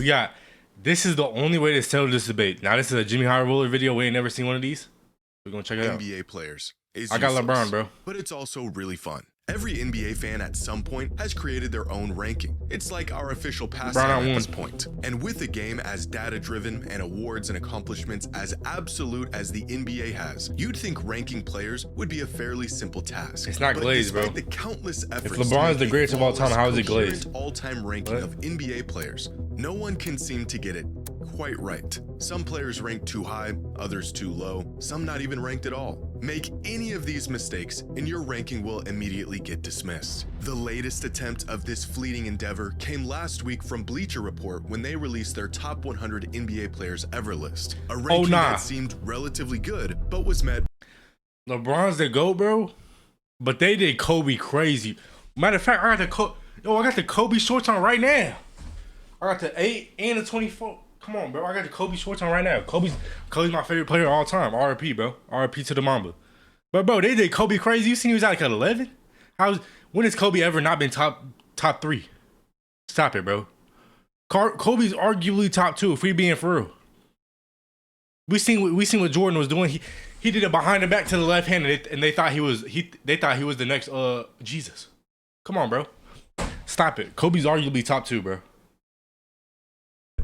We got. This is the only way to settle this debate. Now, this is a Jimmy High Roller video. We ain't never seen one of these. We're gonna check it out. NBA players. I got LeBron, bro. But it's also really fun. Every NBA fan at some point has created their own ranking. It's like our official pastime at this point. And with the game as data-driven and awards and accomplishments as absolute as the NBA has, you'd think ranking players would be a fairly simple task. It's not glazed, bro. The countless efforts if LeBron is the greatest of all time, how is it glazed? All-time ranking of NBA players, no one can seem to get it quite right. Some players ranked too high, others too low, some not even ranked at all. Make any of these mistakes and your ranking will immediately get dismissed. The latest attempt of this fleeting endeavor came last week from Bleacher Report when they released their top 100 NBA players ever list. A ranking that seemed relatively good, but was met. LeBron's the GOAT, bro, but they did Kobe crazy. Matter of fact, I got the Kobe shorts on right now. I got the 8 and the 24. Come on, bro. I got the Kobe shorts on right now. Kobe's my favorite player of all time. RIP, bro. RIP to the Mamba. But, bro, they did Kobe crazy. You seen he was at like at 11? When has Kobe ever not been top 3? Stop it, bro. Kobe's arguably top 2 if we being for real. We seen what Jordan was doing. He did it behind the back to the left hand, and they thought he was the next Jesus. Come on, bro. Stop it. Kobe's arguably top 2, bro.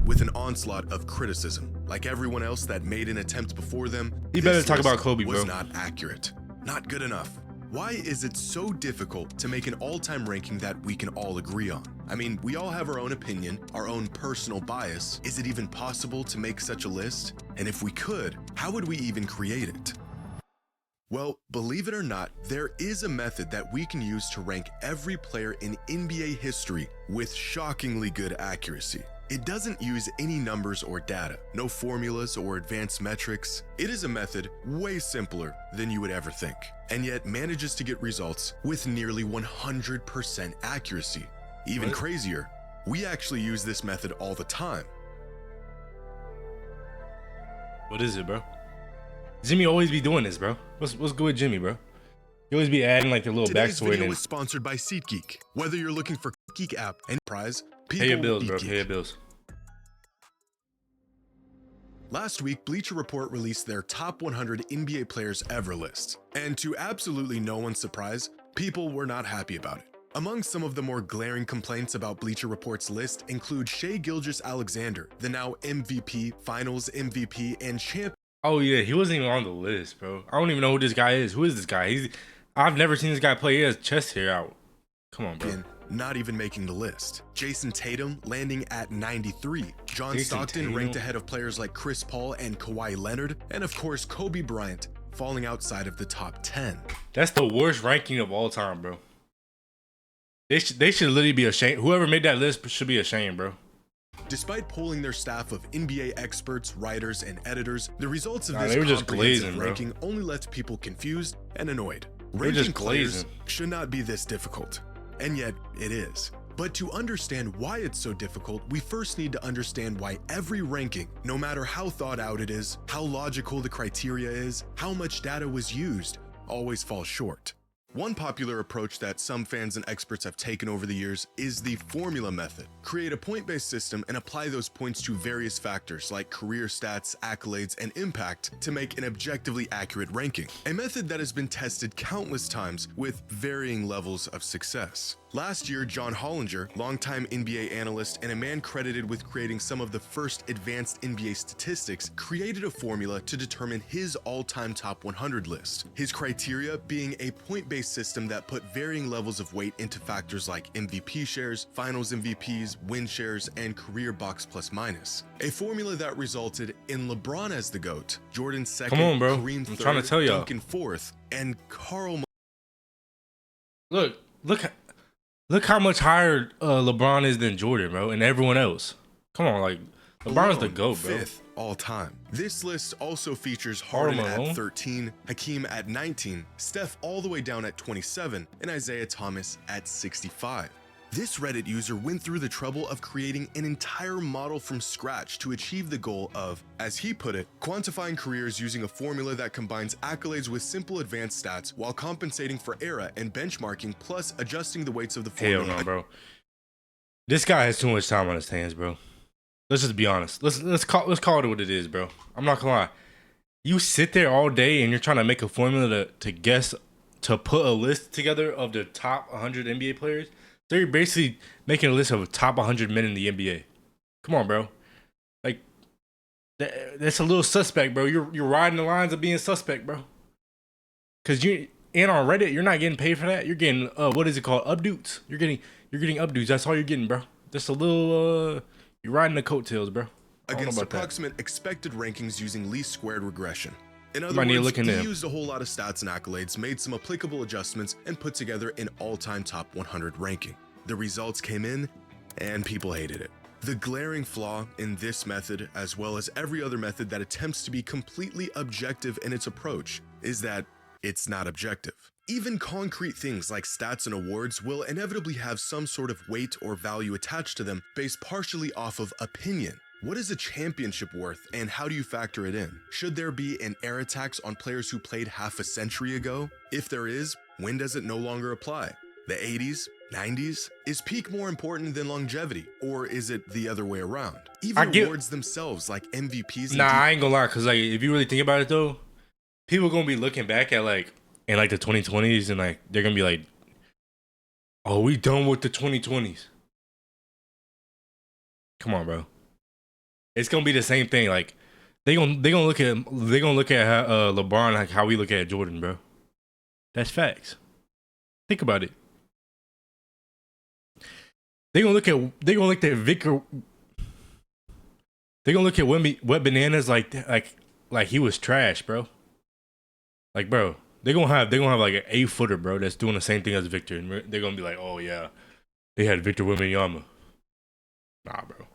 With an onslaught of criticism, like everyone else that made an attempt before them, you better talk about Kobe, bro. Was not accurate, not good enough. Why is it so difficult to make an all-time ranking that we can all agree on? I mean, we all have our own opinion, our own personal bias. Is it even possible to make such a list? And if we could, how would we even create it? Well, believe it or not, there is a method that we can use to rank every player in NBA history with shockingly good accuracy. It doesn't use any numbers or data, no formulas or advanced metrics. It is a method way simpler than you would ever think, and yet manages to get results with nearly 100% accuracy. Even crazier, we actually use this method all the time. What is it, bro? Jimmy always be doing this, bro. What's good with Jimmy, bro? He always be adding like the little backstory. Today's video is sponsored by SeatGeek. Whether you're looking for Geek app and prize, pay your bills, bro. Pay your bills. Last week, Bleacher Report released their top 100 NBA players ever list. And to absolutely no one's surprise, people were not happy about it. Among some of the more glaring complaints about Bleacher Report's list include Shai Gilgeous-Alexander, the now MVP, Finals MVP, and champ. Oh yeah, he wasn't even on the list, bro. I don't even know who this guy is. Who is this guy? I've never seen this guy play. He has chest hair out. Come on, bro. Not even making the list. Jason Tatum landing at 93. John Stockton ranked ahead of players like Chris Paul and Kawhi Leonard. And of course, Kobe Bryant falling outside of the top 10. That's the worst ranking of all time, bro. They should literally be ashamed. Whoever made that list should be ashamed, bro. Despite polling their staff of NBA experts, writers, and editors, the results of this comprehensive ranking only left people confused and annoyed. Ranking players should not be this difficult. And yet, it is. But to understand why it's so difficult, we first need to understand why every ranking, no matter how thought out it is, how logical the criteria is, how much data was used, always falls short. One popular approach that some fans and experts have taken over the years is the formula method. Create a point-based system and apply those points to various factors like career stats, accolades, and impact to make an objectively accurate ranking. A method that has been tested countless times with varying levels of success. Last year, John Hollinger, longtime NBA analyst and a man credited with creating some of the first advanced NBA statistics, created a formula to determine his all-time top 100 list. His criteria being a point-based system that put varying levels of weight into factors like MVP shares, finals MVPs, win shares, and career box plus minus. A formula that resulted in LeBron as the GOAT, Jordan second, Kareem third, trying to tell y'all. Duncan fourth, and Karl. Look how much higher LeBron is than Jordan, bro, and everyone else. Come on, like, LeBron's the GOAT, bro. Fifth all time. This list also features Harden at 13, Hakeem at 19, Steph all the way down at 27, and Isaiah Thomas at 65. This Reddit user went through the trouble of creating an entire model from scratch to achieve the goal of, as he put it, quantifying careers using a formula that combines accolades with simple advanced stats while compensating for era and benchmarking plus adjusting the weights of the formula. Hell no, bro. This guy has too much time on his hands, bro. let's just be honest. Let's call it what it is, bro. I'm not gonna lie. You sit there all day and you're trying to make a formula to guess, to put a list together of the top 100 NBA players. So you're basically making a list of top 100 men in the NBA. Come on, bro. Like that's a little suspect, bro. You're riding the lines of being suspect, bro. Cause you and on Reddit, you're not getting paid for that. You're getting what is it called? Updates. You're getting updates. That's all you're getting, bro. Just a little you're riding the coattails, bro. Against approximate expected rankings using least squared regression. In other Might need to words, look he into used a whole lot of stats and accolades, made some applicable adjustments, and put together an all-time top 100 ranking. The results came in, and people hated it. The glaring flaw in this method, as well as every other method that attempts to be completely objective in its approach, is that it's not objective. Even concrete things like stats and awards will inevitably have some sort of weight or value attached to them based partially off of opinion. What is a championship worth, and how do you factor it in? Should there be an air tax on players who played half a century ago? If there is, when does it no longer apply? The 80s? 90s? Is peak more important than longevity, or is it the other way around? Even awards themselves, like MVPs. Nah, I ain't gonna lie, cause like if you really think about it though, people gonna be looking back at like in like the 2020s and like they're gonna be like, "Oh, we done with the 2020s." Come on, bro. It's gonna be the same thing. Like they gonna look at how, LeBron like how we look at Jordan, bro. That's facts. Think about it. They gonna look at Victor. They gonna look at Wet Bananas like he was trash, bro. Like, bro, they gonna have like an 8-footer, bro, that's doing the same thing as Victor, and they're gonna be like, oh yeah, they had Victor Wembanyama. Nah, bro.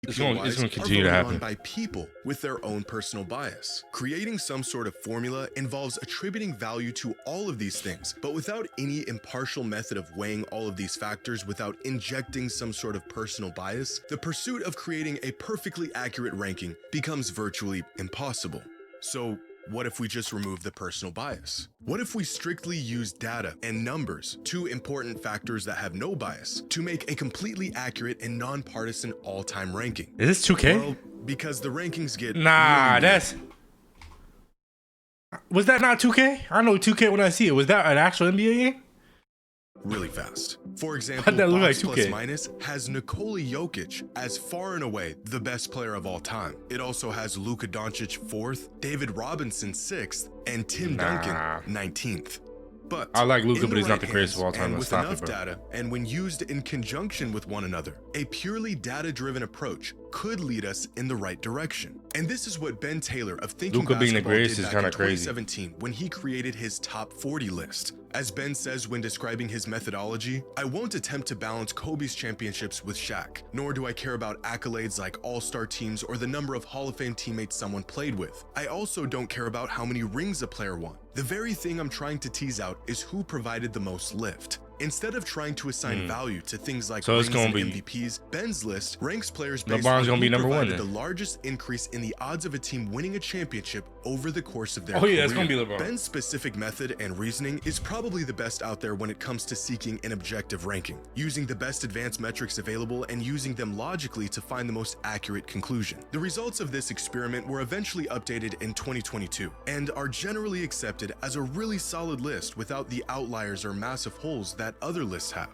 It's going to continue to happen. By people with their own personal bias. Creating some sort of formula involves attributing value to all of these things, but without any impartial method of weighing all of these factors without injecting some sort of personal bias, the pursuit of creating a perfectly accurate ranking becomes virtually impossible. So, what if we just remove the personal bias? What if we strictly use data and numbers, two important factors that have no bias, to make a completely accurate and nonpartisan all-time ranking? Is this 2K? Well, because the rankings get... Nah, that's... Was that not 2K? I know 2K when I see it. Was that an actual NBA game? Really fast. For example, that look Box like 2K? Plus Minus has Nikola Jokic as far and away the best player of all time. It also has Luka Doncic 4th, David Robinson 6th, and Tim Duncan 19th. But I like Luka, but he's not the right greatest of all time. And Let's with stop enough it, bro. data, and when used in conjunction with one another, a purely data-driven approach could lead us in the right direction. And this is what Ben Taylor of Thinking Luka being the Basketball greatest did is back kinda in crazy. 2017 when he created his top 40 list. As Ben says when describing his methodology, I won't attempt to balance Kobe's championships with Shaq, nor do I care about accolades like all-star teams or the number of Hall of Fame teammates someone played with. I also don't care about how many rings a player won. The very thing I'm trying to tease out is who provided the most lift. Instead of trying to assign value to things like So it's rings and gonna be- MVPs, Ben's list ranks players based LeBron's on gonna who be number one provided then. the largest increase in the odds of a team winning a championship over the course of their Oh career. yeah, it's gonna be LeBron. Ben's specific method and reasoning is probably the best out there when it comes to seeking an objective ranking, using the best advanced metrics available and using them logically to find the most accurate conclusion. The results of this experiment were eventually updated in 2022 and are generally accepted as a really solid list without the outliers or massive holes that other lists have.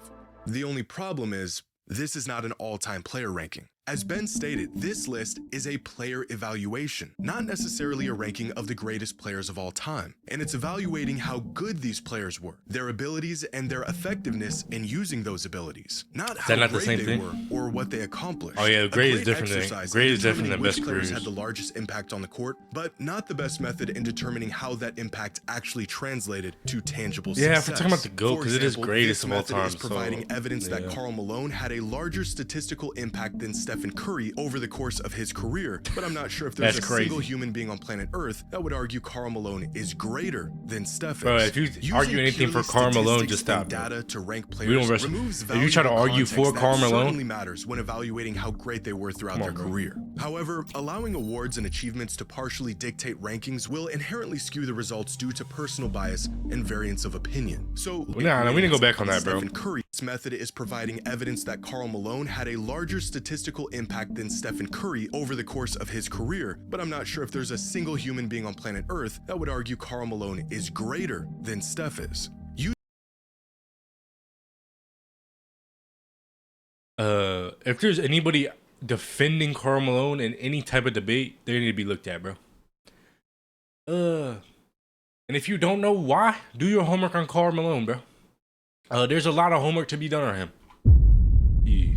The only problem is, this is not an all-time player ranking. As Ben stated, this list is a player evaluation, not necessarily a ranking of the greatest players of all time. And it's evaluating how good these players were, their abilities and their effectiveness in using those abilities, not how not the great same they thing? were or what they accomplished. Oh yeah, A great is great different than exercise great in is different than determining best which players careers. had the largest impact on the court, but not the best method in determining how that impact actually translated to tangible Yeah, success. if we're talking about the GOAT, For 'cause it is example, greatest this of all method time, is providing so, evidence that yeah. Karl Malone had a larger statistical impact than Stephen Curry over the course of his career, but I'm not sure if there's That's a single crazy. human being on planet Earth that would argue Karl Malone is greater than Steph is. Bro, if you Using argue anything for purely Karl Malone, statistics just stop, and bro. data to rank We don't players rest- removes if you try to valuable argue context for that Karl Malone- certainly matters when evaluating how great they were throughout their Come on, bro. career. However, allowing awards and achievements to partially dictate rankings will inherently skew the results due to personal bias and variance of opinion. So, Nah, we didn't go back on that, bro. Stephen Curry's method is providing evidence that Karl Malone had a larger statistical measurable impact than Stephen Curry over the course of his career, but I'm not sure if there's a single human being on planet Earth that would argue Karl Malone is greater than Steph is. If there's anybody defending Karl Malone in any type of debate, they need to be looked at, bro. And if you don't know why, do your homework on Karl Malone, bro. There's a lot of homework to be done on him. Yeah.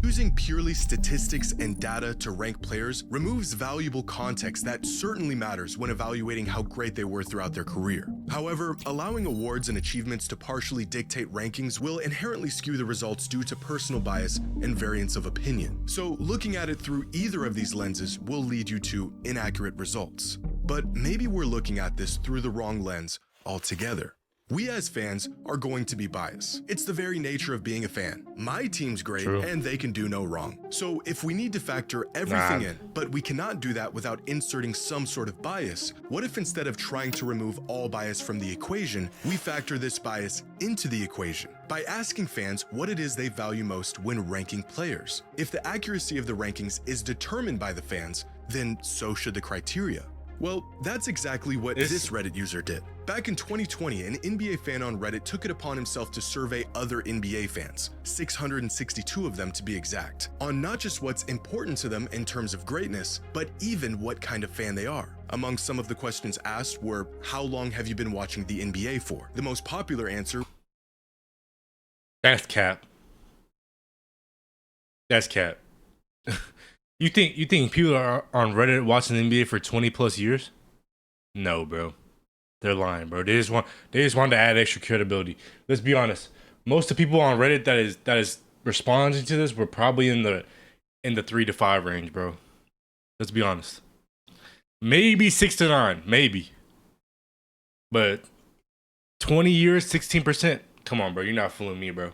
Using purely statistics and data to rank players removes valuable context that certainly matters when evaluating how great they were throughout their career. However, allowing awards and achievements to partially dictate rankings will inherently skew the results due to personal bias and variance of opinion. So looking at it through either of these lenses will lead you to inaccurate results. But maybe we're looking at this through the wrong lens altogether. We as fans are going to be biased. It's the very nature of being a fan. My team's great, and they can do no wrong. So if we need to factor everything in, but we cannot do that without inserting some sort of bias, what if instead of trying to remove all bias from the equation, we factor this bias into the equation by asking fans what it is they value most when ranking players? If the accuracy of the rankings is determined by the fans, then so should the criteria. Well, that's exactly what this Reddit user did. Back in 2020, an NBA fan on Reddit took it upon himself to survey other NBA fans, 662 of them to be exact, on not just what's important to them in terms of greatness, but even what kind of fan they are. Among some of the questions asked were, how long have you been watching the NBA for? The most popular answer... That's cap. That's cap. You think people are on Reddit watching the NBA for 20 plus years? No, bro. They're lying, bro. They just want to add extra credibility. Let's be honest. Most of the people on Reddit that is responding to this were probably in the 3 to 5 range, bro. Let's be honest. Maybe 6 to 9, maybe. But 20 years, 16%. Come on, bro. You're not fooling me, bro.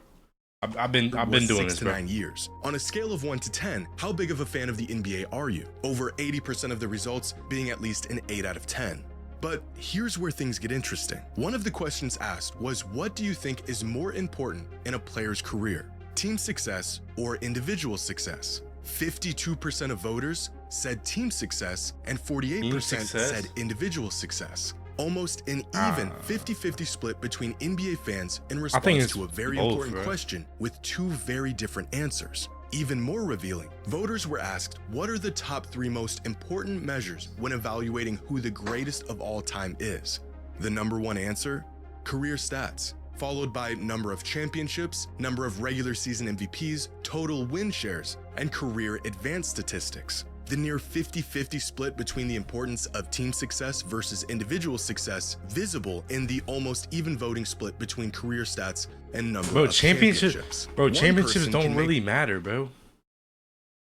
I've been doing this, bro. 6 to 9 years. On a scale of 1 to 10, how big of a fan of the NBA are you? Over 80% of the results being at least an 8 out of 10. But here's where things get interesting. One of the questions asked was, what do you think is more important in a player's career? Team success or individual success? 52% of voters said team success and 48% said individual success. Almost an even 50-50 split between NBA fans in response to a very important question with 2 very different answers. Even more revealing, voters were asked what are the top 3 most important measures when evaluating who the greatest of all time is. The number 1 answer? Career stats, followed by number of championships, number of regular season MVPs, total win shares, and career advanced statistics. The near 50-50 split between the importance of team success versus individual success visible in the almost even voting split between career stats and number of championships. Bro, championships don't really matter, bro.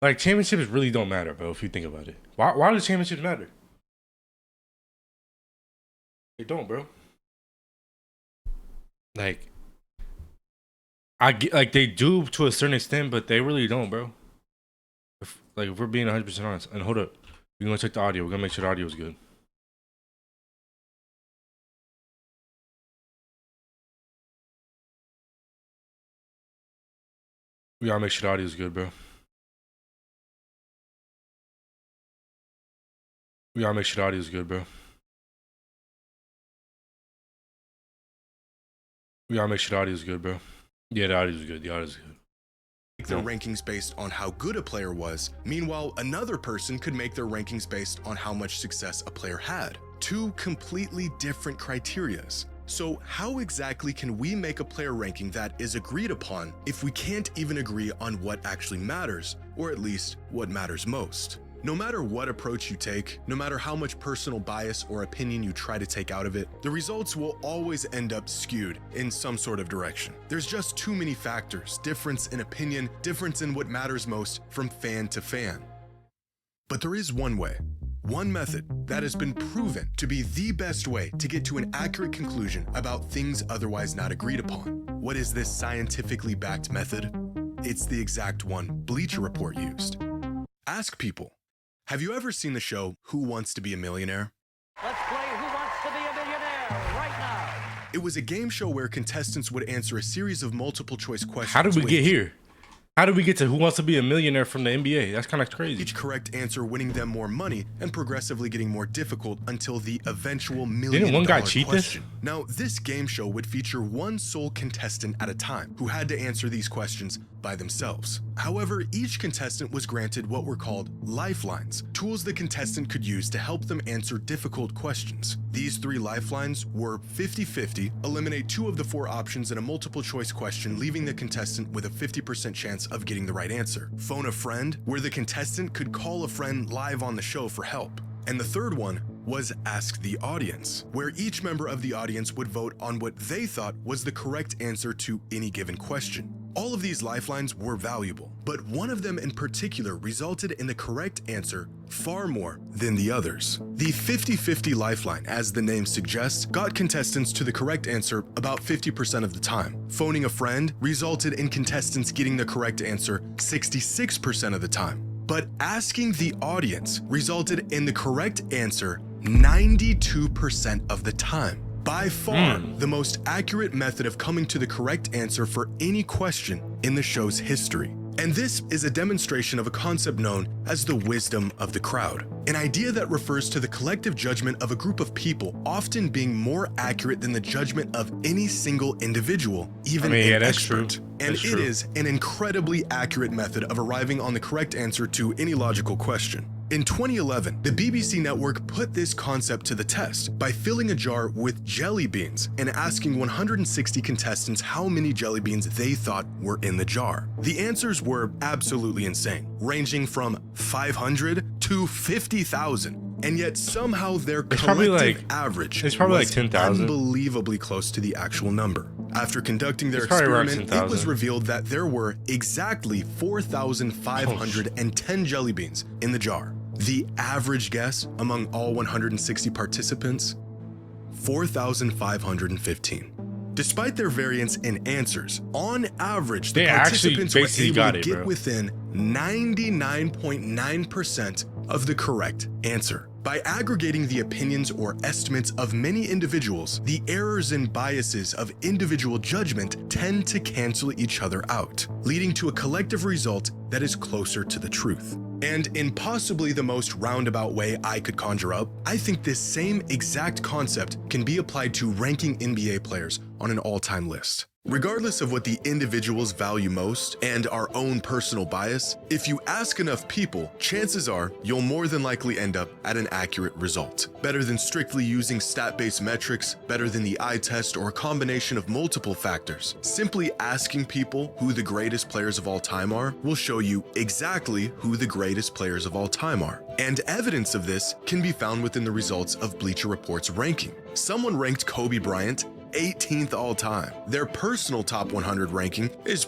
Like, championships really don't matter, bro, if you think about it. Why do championships matter? They don't, bro. Like, I get, like, they do to a certain extent, but they really don't, bro. If we're being 100% honest, and hold up, we're gonna check the audio. We're gonna make sure the audio is good. We gotta make sure the audio is good, bro. We gotta make sure the audio is good, bro. We gotta make sure the audio is good, bro. Yeah, the audio is good. The audio is good. Their rankings based on how good a player was. Meanwhile, another person could make their rankings based on how much success a player had. 2 completely different criterias. So how exactly can we make a player ranking that is agreed upon if we can't even agree on what actually matters, or at least what matters most? No matter what approach you take, no matter how much personal bias or opinion you try to take out of it, the results will always end up skewed in some sort of direction. There's just too many factors, difference in opinion, difference in what matters most from fan to fan. But there is one way, one method that has been proven to be the best way to get to an accurate conclusion about things otherwise not agreed upon. What is this scientifically backed method? It's the exact one Bleacher Report used. Ask people. Have you ever seen the show Who Wants to Be a Millionaire? Let's play Who Wants to Be a Millionaire right now. It was a game show where contestants would answer a series of multiple choice questions. How did we get here? How did we get to Who Wants to Be a Millionaire from the NBA? That's kind of crazy. Each correct answer winning them more money and progressively getting more difficult until the eventual $1,000,000 question. Now, this game show would feature one sole contestant at a time who had to answer these questions by themselves. However, each contestant was granted what were called lifelines, tools the contestant could use to help them answer difficult questions. These 3 lifelines were 50-50, eliminate 2 of the 4 options in a multiple choice question, leaving the contestant with a 50% chance of getting the right answer. Phone a friend, where the contestant could call a friend live on the show for help. And the third one was Ask the Audience, where each member of the audience would vote on what they thought was the correct answer to any given question. All of these lifelines were valuable, but one of them in particular resulted in the correct answer far more than the others. The 50-50 lifeline, as the name suggests, got contestants to the correct answer about 50% of the time. Phoning a friend resulted in contestants getting the correct answer 66% of the time. But asking the audience resulted in the correct answer 92% of the time. By far, the most accurate method of coming to the correct answer for any question in the show's history. And this is a demonstration of a concept known as the wisdom of the crowd, an idea that refers to the collective judgment of a group of people often being more accurate than the judgment of any single individual, even an expert. And it is an incredibly accurate method of arriving on the correct answer to any logical question. In 2011, the BBC network put this concept to the test by filling a jar with jelly beans and asking 160 contestants how many jelly beans they thought were in the jar. The answers were absolutely insane, ranging from 500 to 50,000. And yet somehow their collective average was 10,000. Unbelievably close to the actual number. After conducting their experiment, it was revealed that there were exactly 4,510 jelly beans in the jar. The average guess among all 160 participants, 4,515. Despite their variance in answers, on average, the participants were able to get within 99.9% of the correct answer. By aggregating the opinions or estimates of many individuals, the errors and biases of individual judgment tend to cancel each other out, leading to a collective result that is closer to the truth. And in possibly the most roundabout way I could conjure up, I think this same exact concept can be applied to ranking NBA players on an all-time list. Regardless of what the individuals value most and our own personal bias, if you ask enough people, chances are you'll more than likely end up at an accurate result. Better than strictly using stat-based metrics, better than the eye test or a combination of multiple factors. Simply asking people who the greatest players of all time are will show you exactly who the greatest players of all time are. And evidence of this can be found within the results of Bleacher Report's ranking. Someone ranked Kobe Bryant 18th all time. Their personal top 100 ranking is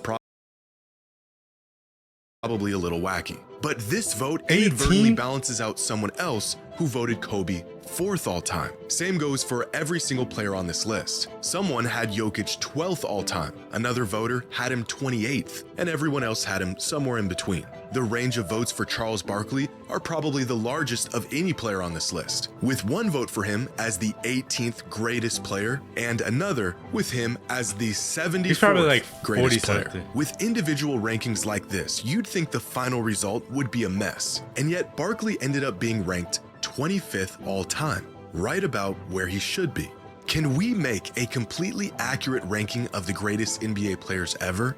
probably a little wacky. But this vote inadvertently balances out someone else who voted Kobe 4th all time. Same goes for every single player on this list. Someone had Jokic 12th all time, another voter had him 28th, and everyone else had him somewhere in between. The range of votes for Charles Barkley are probably the largest of any player on this list, with one vote for him as the 18th greatest player and another with him as the 74th greatest player. With individual rankings like this, you'd think the final result would be a mess, and yet Barkley ended up being ranked 25th all time, right about where he should be. Can we make a completely accurate ranking of the greatest NBA players ever?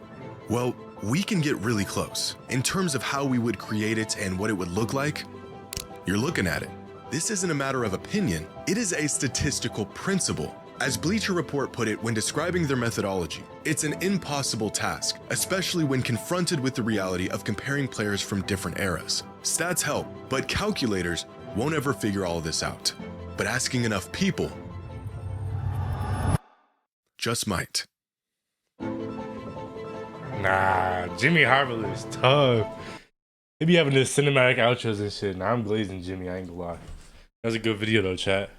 Well, we can get really close. In terms of how we would create it and what it would look like, you're looking at it. This isn't a matter of opinion, it is a statistical principle. As Bleacher Report put it when describing their methodology, it's an impossible task, especially when confronted with the reality of comparing players from different eras. Stats help, but calculators won't ever figure all of this out. But asking enough people just might. Nah, Jimmy Highroller is tough. They be having this cinematic outros and shit. Nah, I'm glazing Jimmy, I ain't gonna lie. That was a good video though, chat.